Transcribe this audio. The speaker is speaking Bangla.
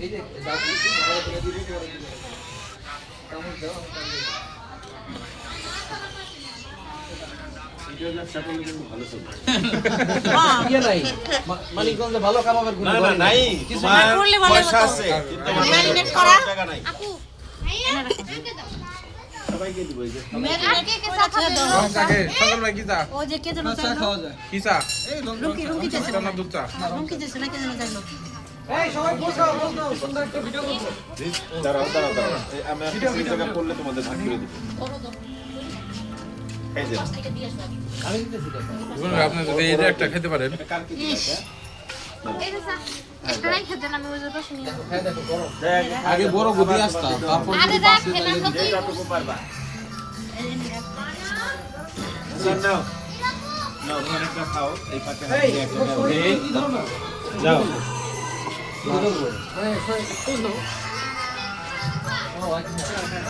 এই যে দাদু ভালো করে দিবি করে দিবি কামড় দাও মানিকগঞ্জে ভালো কামাবের গুণ নাই কিছু তোমার করলে ভালো পয়সা হতো। আছে কিন্তু ম্যারিনেট করা টাকা নাই আপু সবাইকে দিব এই যে ম্যারিনেট কে চা খাবে কাকে সকাল ভাই কি চা ও যে কে যেন চা খাওয়া যায় কি চা রুমকি যেছে চা না দুধ চা রুমকি যেছে না কে যেন জানো এই সবাই বসো বসো সুন্দর একটা ভিডিও করব দাঁড়াও এই আমি একটা জায়গা করলে তোমাদের ভাগ করে দিব এই যে আমি দিতেছি টাকা আপনি যদি এই যে একটা খেতে পারেন কার কি দিবে এই যে চা একটাই খেতে না আমি ওই যে বসে নিয়ে হ্যাঁ দেখো গরম দেখ আগে বড় গদি আসতা তারপর আরে দেখ খেলাম না তুই যতটুকু পারবা নাও নাও নাও তোমার একটা খাও এই পাতে হাত দিয়ে একটা দাও এই কি ধরো না যাও মানে তুই নাও ও আচ্ছা